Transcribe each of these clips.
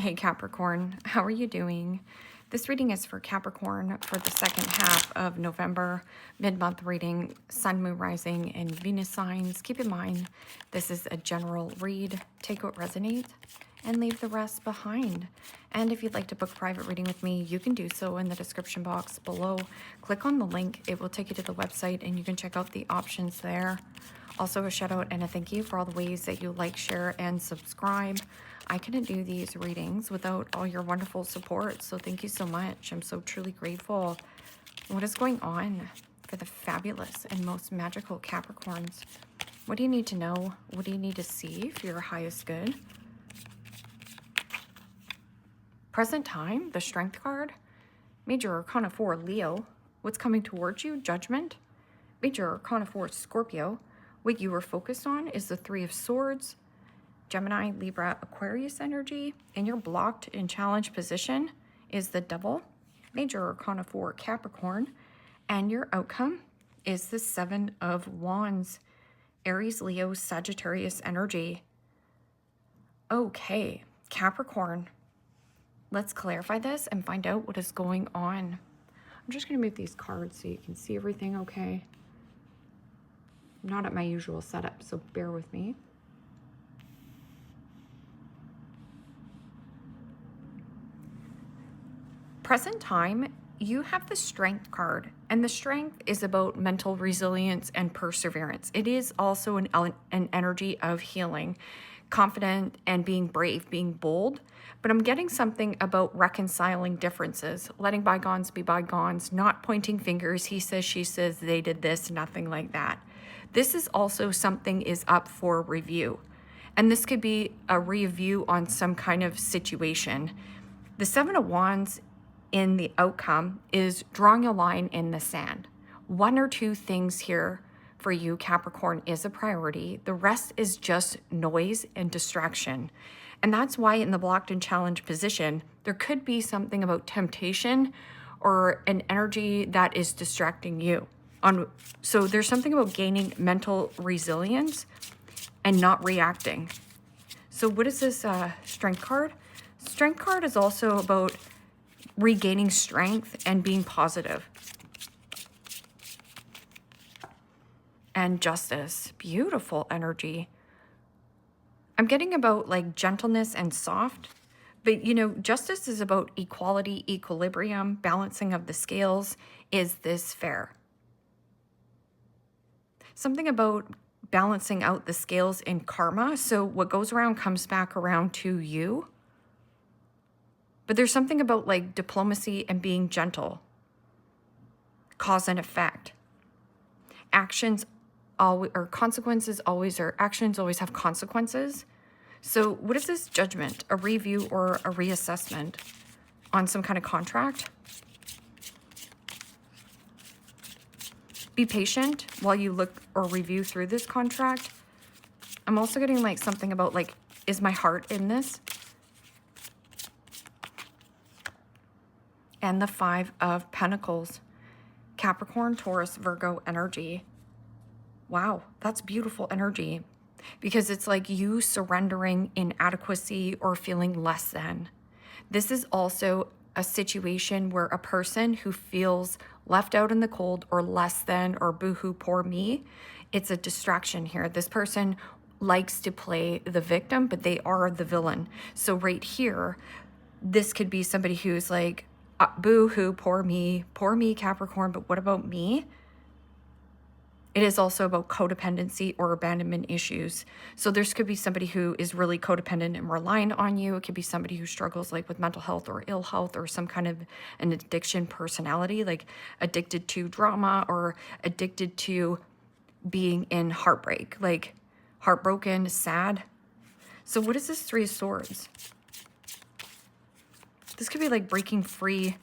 Hey Capricorn, how are you doing? This reading is for Capricorn for the second half of November, mid-month reading, Sun, Moon, Rising, and Venus signs. Keep in mind, this is a general read. Take what resonates and leave the rest behind. And if you'd like to book a private reading with me, you can do so in the description box below. Click on the link. It will take you to the website and you can check out the options there. Also, a shout out and a thank you for all the ways that you like, share, and subscribe. I couldn't do these readings without all your wonderful support, so thank you so much. I'm so truly grateful. What is going on for the fabulous and most magical Capricorns? What do you need to know? What do you need to see for your highest good? Present time, the Strength card. Major Arcana 4, Leo. What's coming towards you? Judgment. Major Arcana 4, Scorpio. What you were focused on is the Three of Swords. Gemini, Libra, Aquarius energy, and you're blocked in challenge position is the Devil, Major Arcana 4, Capricorn, and your outcome is the Seven of Wands, Aries, Leo, Sagittarius energy. Okay, Capricorn, let's clarify this and find out what is going on. I'm just going to move these cards so you can see everything okay. I'm not at my usual setup, so bear with me. Present time, you have the Strength card, and the Strength is about mental resilience and perseverance. It is also an energy of healing, confident and being brave, being bold. But I'm getting something about reconciling differences, letting bygones be bygones, not pointing fingers. He says, she says, they did this, nothing like that. This is also something is up for review. And this could be a review on some kind of situation. The Seven of Wands in the outcome is drawing a line in the sand. One or two things here for you, Capricorn, is a priority. The rest is just noise and distraction. And that's why in the blocked and challenged position, there could be something about temptation or an energy that is distracting you. So there's something about gaining mental resilience and not reacting. So what is this Strength card? Strength card is also about regaining strength and being positive. And Justice, beautiful energy. I'm getting about like gentleness and soft, but you know, Justice is about equality, equilibrium, balancing of the scales. Is this fair? Something about balancing out the scales in karma. So what goes around comes back around to you. But there's something about like diplomacy and being gentle. Cause and effect. Actions always, or consequences always, or actions always have consequences. So what is this Judgment? A review or a reassessment on some kind of contract? Be patient while you look or review through this contract. I'm also getting like something about like, is my heart in this? And the Five of Pentacles, Capricorn, Taurus, Virgo energy. Wow, that's beautiful energy because it's like you surrendering inadequacy or feeling less than. This is also a situation where a person who feels left out in the cold or less than or boohoo, poor me, it's a distraction here. This person likes to play the victim, but they are the villain. So right here, this could be somebody who's like, boo-hoo, poor me, Capricorn, but what about me? It is also about codependency or abandonment issues. So this could be somebody who is really codependent and reliant on you. It could be somebody who struggles like with mental health or ill health or some kind of an addiction personality, like addicted to drama or addicted to being in heartbreak, like heartbroken, sad. So what is this Three of Swords? This could be like breaking free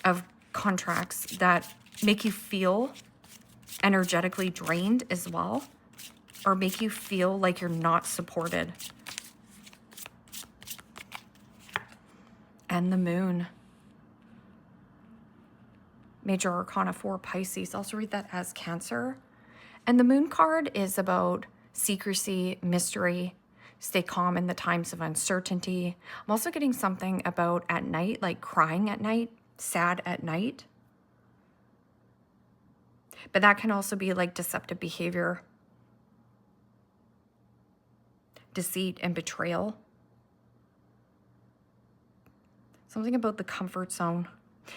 of contracts that make you feel energetically drained as well, or make you feel like you're not supported. And the Moon. Major Arcana 4, Pisces. Also read that as Cancer. And the Moon card is about secrecy, mystery, stay calm in the times of uncertainty. I'm also getting something about at night, like crying at night, sad at night. But that can also be like deceptive behavior, deceit and betrayal. Something about the comfort zone,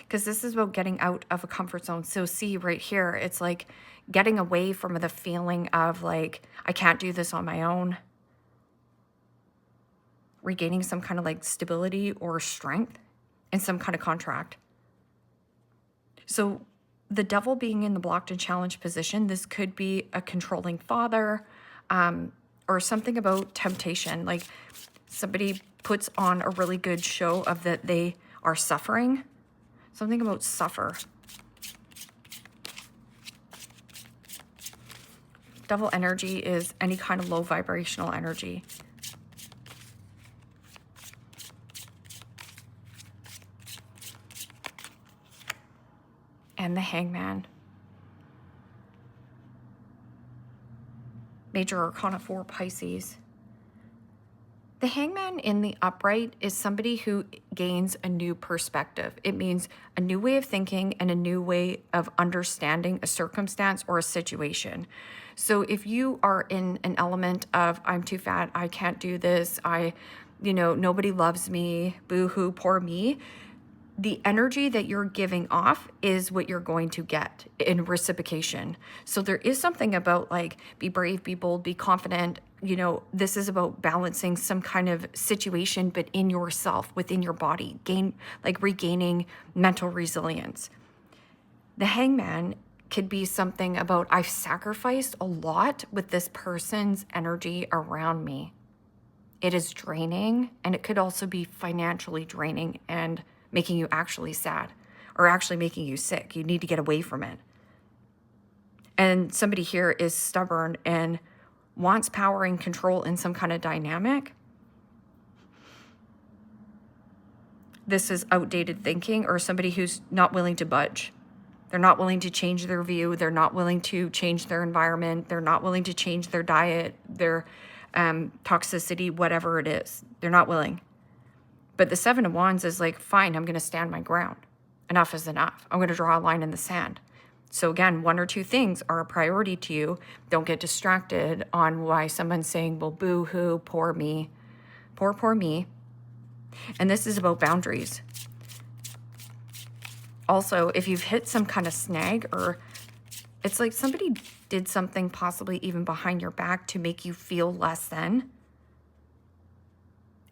because this is about getting out of a comfort zone. So see right here, it's like getting away from the feeling of like, I can't do this on my own. Regaining some kind of like stability or strength in some kind of contract. So the devil being in the blocked and challenged position, this could be a controlling father, or something about temptation. Like somebody puts on a really good show of that they are suffering. Something about suffer. Devil energy is any kind of low vibrational energy. And the Hangman. Major Arcana 4, Pisces. The Hangman in the upright is somebody who gains a new perspective. It means a new way of thinking and a new way of understanding a circumstance or a situation. So if you are in an element of, I'm too fat, I can't do this, nobody loves me, boo-hoo, poor me, the energy that you're giving off is what you're going to get in reciprocation. So there is something about like, be brave, be bold, be confident. This is about balancing some kind of situation, but in yourself, within your body, regaining mental resilience. The Hangman could be something about, I've sacrificed a lot with this person's energy around me. It is draining, and it could also be financially draining and making you actually sad, or actually making you sick. You need to get away from it. And somebody here is stubborn and wants power and control in some kind of dynamic. This is outdated thinking, or somebody who's not willing to budge. They're not willing to change their view. They're not willing to change their environment. They're not willing to change their diet, their toxicity, whatever it is. They're not willing. But the Seven of Wands is like, fine, I'm going to stand my ground. Enough is enough. I'm going to draw a line in the sand. So again, one or two things are a priority to you. Don't get distracted on why someone's saying, well, boo-hoo, poor me. Poor me. And this is about boundaries. Also, if you've hit some kind of snag, or it's like somebody did something possibly even behind your back to make you feel less than.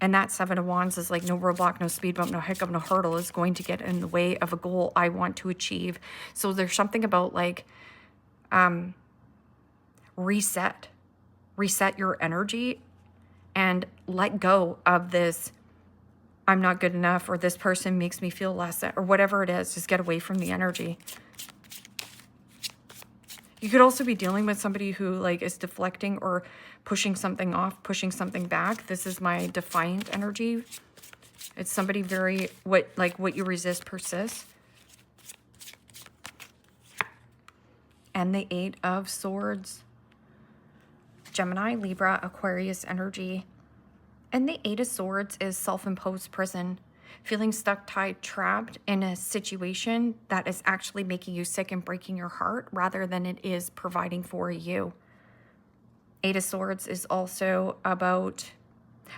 And that Seven of Wands is like, no roadblock, no speed bump, no hiccup, no hurdle is going to get in the way of a goal I want to achieve. So there's something about like reset your energy and let go of this, I'm not good enough, or this person makes me feel less than, or whatever it is. Just get away from the energy. You could also be dealing with somebody who like is deflecting or pushing something off, pushing something back. This is my defiant energy. It's somebody very, what you resist persists. And the Eight of Swords. Gemini, Libra, Aquarius energy. And the Eight of Swords is self-imposed prison. Feeling stuck, tied, trapped in a situation that is actually making you sick and breaking your heart rather than it is providing for you. Eight of Swords is also about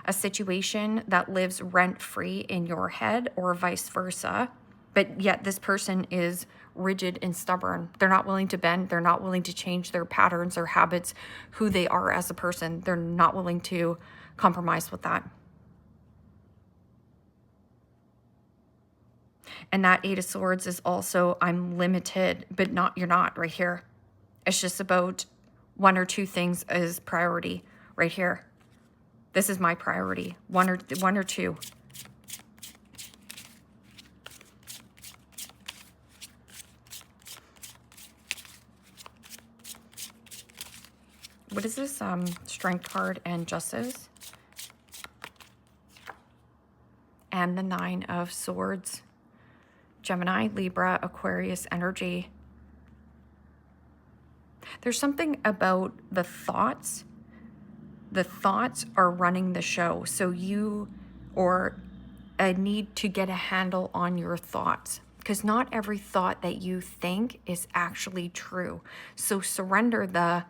a situation that lives rent-free in your head or vice versa, but yet this person is rigid and stubborn. They're not willing to bend. They're not willing to change their patterns or habits, who they are as a person. They're not willing to compromise with that. And that Eight of Swords is also, I'm limited, but you're not right here. It's just about one or two things as priority right here. This is my priority. One or two. What is this? Strength card and Justice. And the Nine of Swords. Gemini, Libra, Aquarius energy. There's something about the thoughts the thoughts are running the show. So you, or a need to get a handle on your thoughts, because not every thought that you think is actually true. So surrender the,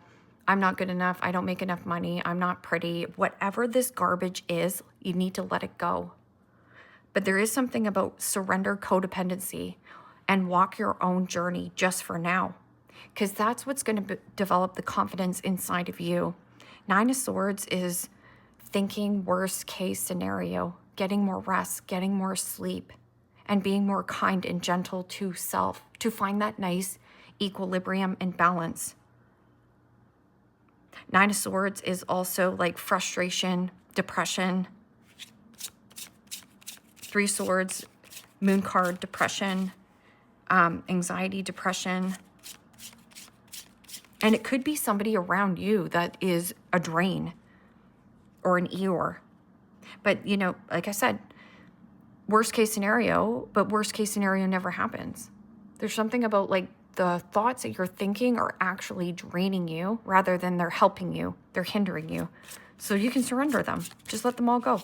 I'm not good enough, I don't make enough money, I'm not pretty, whatever this garbage is, you need to let it go. But there is something about surrender codependency and walk your own journey just for now, because that's what's going to develop the confidence inside of you. Nine of Swords is thinking worst case scenario, getting more rest, getting more sleep, and being more kind and gentle to self to find that nice equilibrium and balance. Nine of Swords is also like frustration, depression. Three Swords, Moon card, depression, anxiety, depression. And it could be somebody around you that is a drain or an Eeyore. But, you know, like I said, worst case scenario, but worst case scenario never happens. There's something about like the thoughts that you're thinking are actually draining you rather than they're helping you. They're hindering you. So you can surrender them. Just let them all go.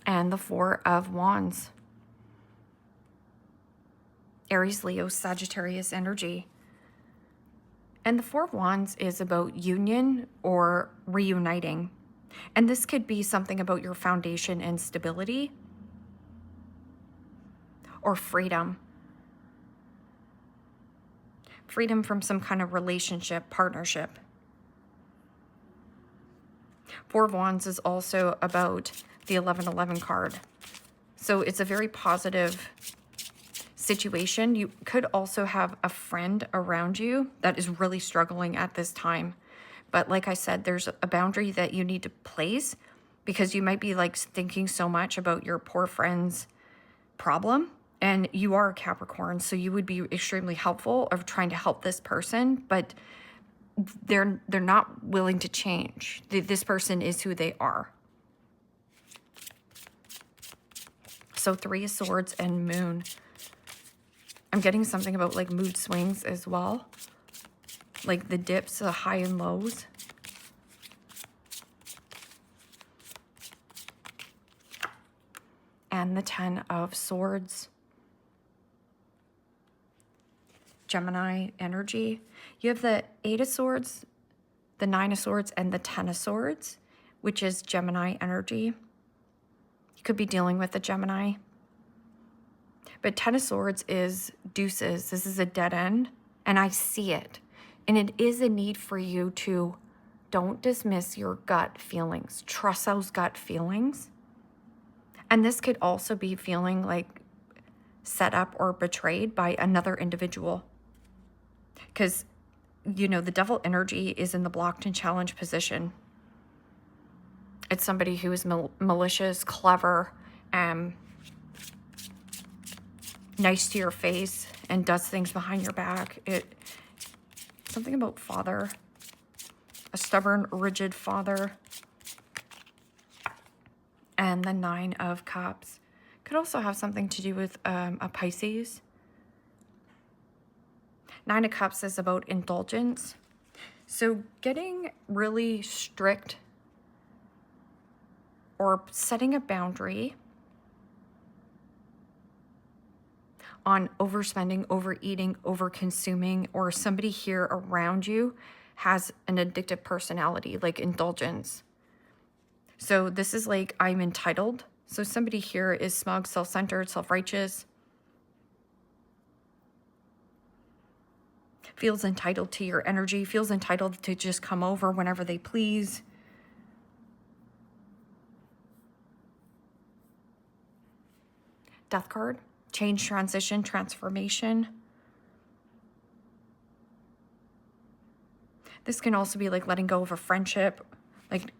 And the Four of Wands. Aries, Leo, Sagittarius energy. And the Four of Wands is about union or reuniting. And this could be something about your foundation and stability or freedom. Freedom from some kind of relationship, partnership. Four of Wands is also about the 1111 card. So it's a very positive situation. You could also have a friend around you that is really struggling at this time. But like I said, there's a boundary that you need to place because you might be like thinking so much about your poor friend's problem. And you are a Capricorn, so you would be extremely helpful of trying to help this person, but they're not willing to change. This person is who they are. So Three of Swords and Moon. I'm getting something about like mood swings as well. Like the dips, the high and lows. And the Ten of Swords. Gemini energy. You have the Eight of Swords, the Nine of Swords, and the Ten of Swords, which is Gemini energy. You could be dealing with a Gemini. But Ten of Swords is deuces. This is a dead end, and I see it. And it is a need for you to don't dismiss your gut feelings. Trust those gut feelings. And this could also be feeling like set up or betrayed by another individual. Because, you know, the Devil energy is in the blocked and challenged position. It's somebody who is malicious, clever, nice to your face, and does things behind your back. Something about father. A stubborn, rigid father. And the Nine of Cups. Could also have something to do with a Pisces. Nine of Cups is about indulgence. So getting really strict or setting a boundary on overspending, overeating, overconsuming, or somebody here around you has an addictive personality, like indulgence. So this is like, I'm entitled. So somebody here is smug, self-centered, self-righteous, feels entitled to your energy, feels entitled to just come over whenever they please. Death card, change, transition, transformation. This can also be like letting go of a friendship, like,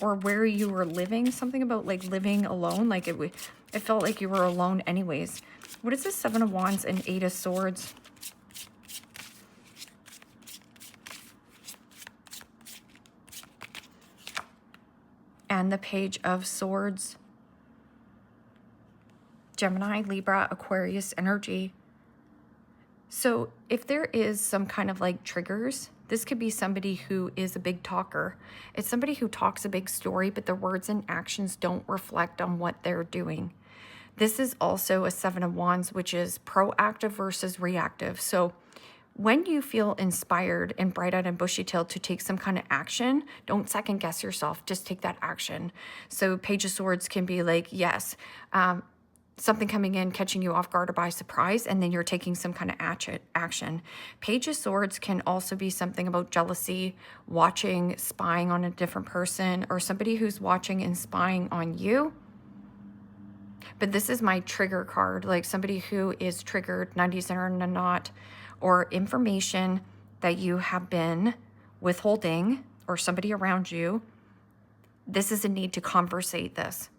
or where you were living, something about like living alone. Like it felt like you were alone anyways. What is this? Seven of Wands and Eight of Swords. And the Page of Swords. Gemini, Libra, Aquarius energy. So if there is some kind of like triggers, this could be somebody who is a big talker. It's somebody who talks a big story, but their words and actions don't reflect on what they're doing. This is also a Seven of Wands, which is proactive versus reactive. So when you feel inspired and bright-eyed and bushy-tailed to take some kind of action, don't second guess yourself. Just take that action. So Page of Swords can be like, yes, something coming in, catching you off guard or by surprise, and then you're taking some kind of action. Page of Swords can also be something about jealousy, watching, spying on a different person, or somebody who's watching and spying on you. But this is my trigger card, like somebody who is triggered, 90s or not, or information that you have been withholding or somebody around you. This is a need to conversate this.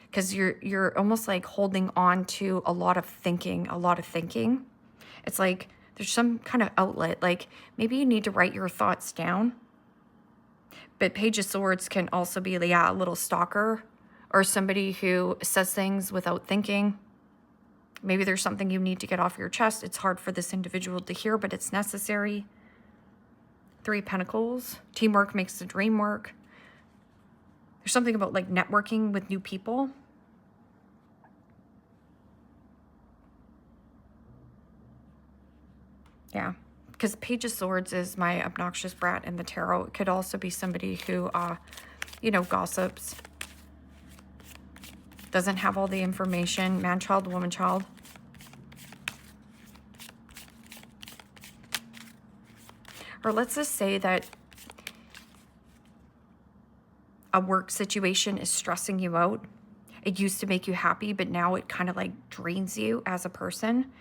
Because you're almost like holding on to a lot of thinking. It's like there's some kind of outlet, like maybe you need to write your thoughts down. But Page of Swords can also be, yeah, a little stalker or somebody who says things without thinking. Maybe there's something you need to get off your chest. It's hard for this individual to hear, but it's necessary. Three of Pentacles. Teamwork makes the dream work. There's something about like networking with new people. Yeah, because Page of Swords is my obnoxious brat in the tarot. It could also be somebody who, gossips. Doesn't have all the information. Man, child, woman, child. Or let's just say that a work situation is stressing you out. It used to make you happy, but now it kind of like drains you as a person.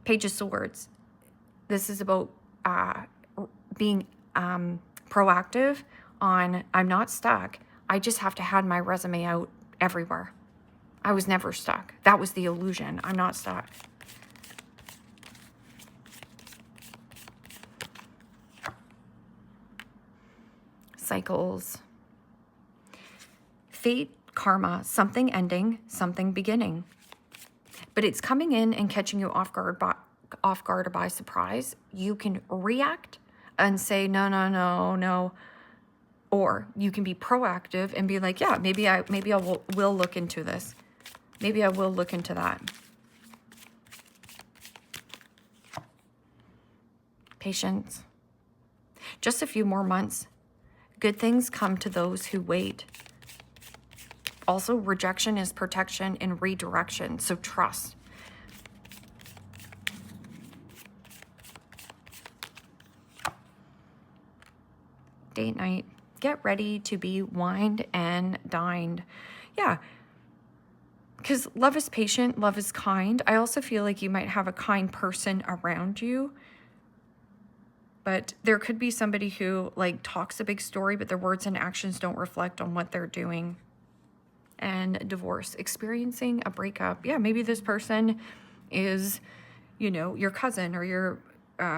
Page of Swords. This is about being proactive on, I'm not stuck. I just have to hand my resume out everywhere. I was never stuck. That was the illusion. I'm not stuck. Cycles. Fate, karma, something ending, something beginning. But it's coming in and catching you off guard or by surprise. You can react and say, no, no, no, no. Or you can be proactive and be like, yeah, maybe I will look into this. Maybe I will look into that. Patience. Just a few more months. Good things come to those who wait. Also, rejection is protection and redirection, so trust. Date night. Get ready to be wined and dined. Yeah, because love is patient, love is kind. I also feel like you might have a kind person around you, but there could be somebody who like talks a big story, but their words and actions don't reflect on what they're doing. And divorce, experiencing a breakup. Yeah, maybe this person is, your cousin or your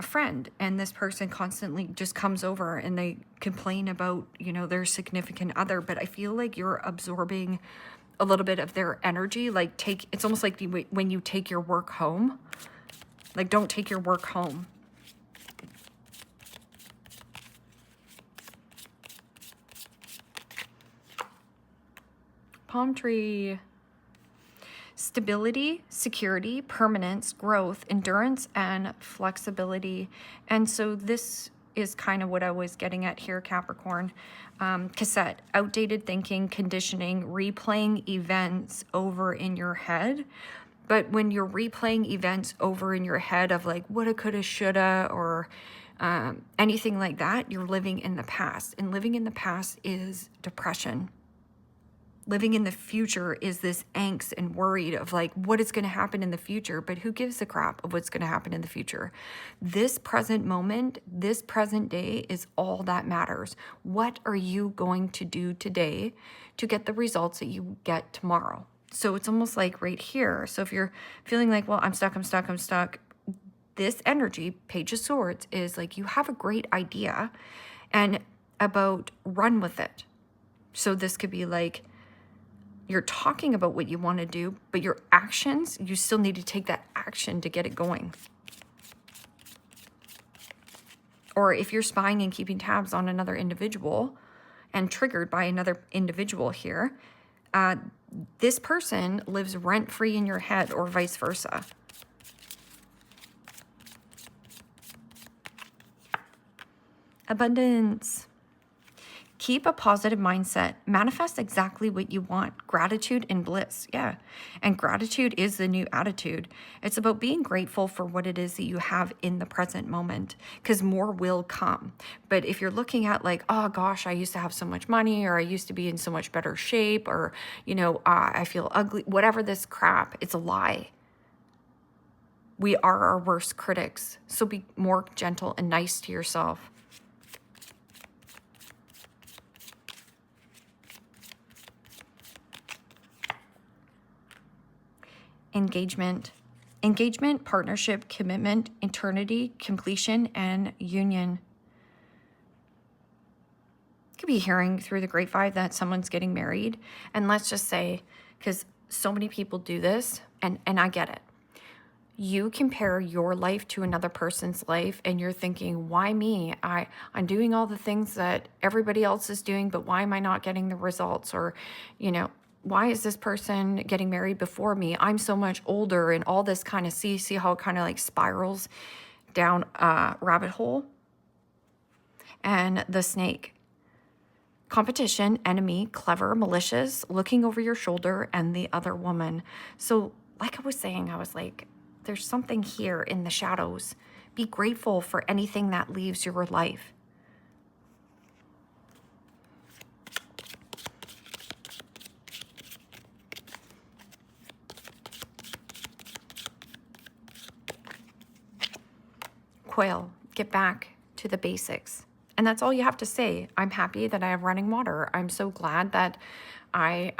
friend, and this person constantly just comes over and they complain about, their significant other. But I feel like you're absorbing a little bit of their energy. Like it's almost like when you take your work home. Like, don't take your work home. Palm tree. Stability, security, permanence, growth, endurance, and flexibility. And so this is kind of what I was getting at here, Capricorn. Cassette, outdated thinking, conditioning, replaying events over in your head. But when you're replaying events over in your head of like woulda, coulda, shoulda, or anything like that, you're living in the past. And living in the past is depression. Living in the future is this angst and worried of like what is going to happen in the future, but who gives a crap of what's going to happen in the future? This present moment, this present day is all that matters. What are you going to do today to get the results that you get tomorrow? So it's almost like right here. So if you're feeling like, well, I'm stuck, this energy, Page of Swords, is like you have a great idea and about run with it. So this could be like, You're talking about what you want to do, but your actions, you still need to take that action to get it going. Or if you're spying and keeping tabs on another individual and triggered by another individual here, this person lives rent-free in your head, or vice versa. Abundance. Keep a positive mindset. Manifest exactly what you want. Gratitude and bliss. Yeah. And gratitude is the new attitude. It's about being grateful for what it is that you have in the present moment, because more will come. But if you're looking at like, oh gosh, I used to have so much money, or I used to be in so much better shape, or, you know, I feel ugly, whatever this crap, it's a lie. We are our worst critics. So be more gentle and nice to yourself. Engagement, partnership, commitment, eternity, completion, and union. You could be hearing through the grapevine that someone's getting married. And let's just say, because so many people do this, and I get it. You compare your life to another person's life and you're thinking, why me? I'm doing all the things that everybody else is doing, but why am I not getting the results? Or, you know, why is this person getting married before me? I'm so much older, and all this kind of, see how it kind of like spirals down a rabbit hole. And the snake. Competition, enemy, clever, malicious, looking over your shoulder, and the other woman. So like I was saying, I was like, there's something here in the shadows. Be grateful for anything that leaves your life. Quail, get back to the basics. And that's all you have to say. I'm happy that I have running water. I'm so glad that I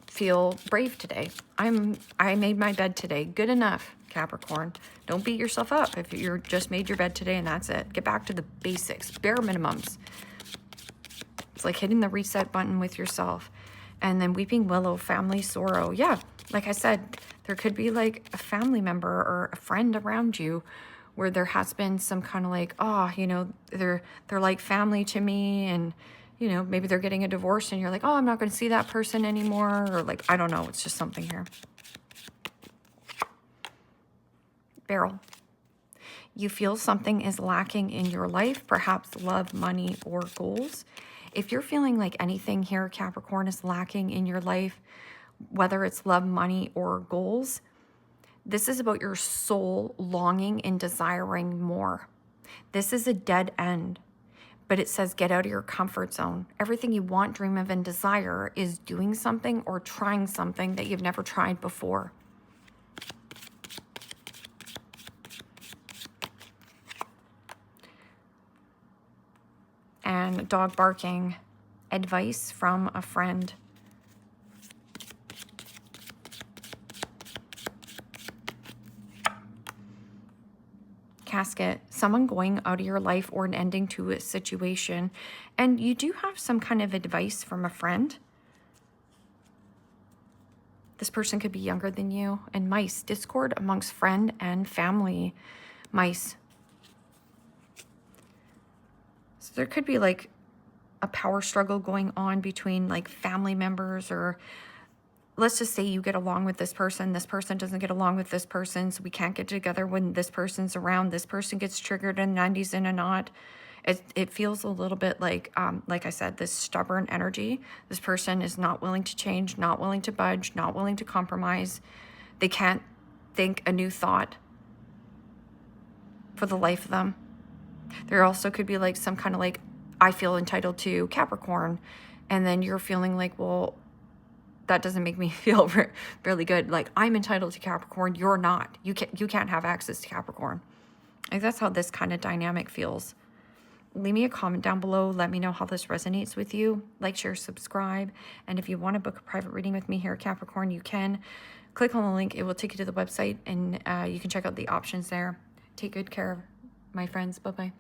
feel brave today. I made my bed today. Good enough, Capricorn. Don't beat yourself up if you're just made your bed today and that's it. Get back to the basics, bare minimums. It's like hitting the reset button with yourself. And then weeping willow, family sorrow. Yeah, like I said, there could be like a family member or a friend around you where there has been some kind of like, oh, you know, they're like family to me, and, you know, maybe they're getting a divorce and you're like, oh, I'm not going to see that person anymore, or like, I don't know, it's just something here. Barrel. You feel something is lacking in your life, perhaps love, money, or goals. If you're feeling like anything here, Capricorn, is lacking in your life, whether it's love, money, or goals, this is about your soul longing and desiring more. This is a dead end, but it says get out of your comfort zone. Everything you want, dream of, and desire is doing something or trying something that you've never tried before. And dog barking, advice from a friend. Casket, someone going out of your life or an ending to a situation. And you do have some kind of advice from a friend. This person could be younger than you. And mice, discord amongst friend and family. Mice. So there could be like a power struggle going on between like family members, or let's just say you get along with this person doesn't get along with this person, so we can't get together when this person's around. This person gets triggered and 90s in a knot. It feels a little bit like I said, this stubborn energy. This person is not willing to change, not willing to budge, not willing to compromise. They can't think a new thought for the life of them. There also could be like some kind of like, I feel entitled to Capricorn, and then you're feeling like, well, that doesn't make me feel really good. Like, I'm entitled to Capricorn, you're not. You can't have access to Capricorn. Like, that's how this kind of dynamic feels. Leave me a comment down below. Let me know how this resonates with you. Like, share, subscribe. And if you want to book a private reading with me here at Capricorn, you can. Click on the link. It will take you to the website, and you can check out the options there. Take good care, my friends. Bye-bye.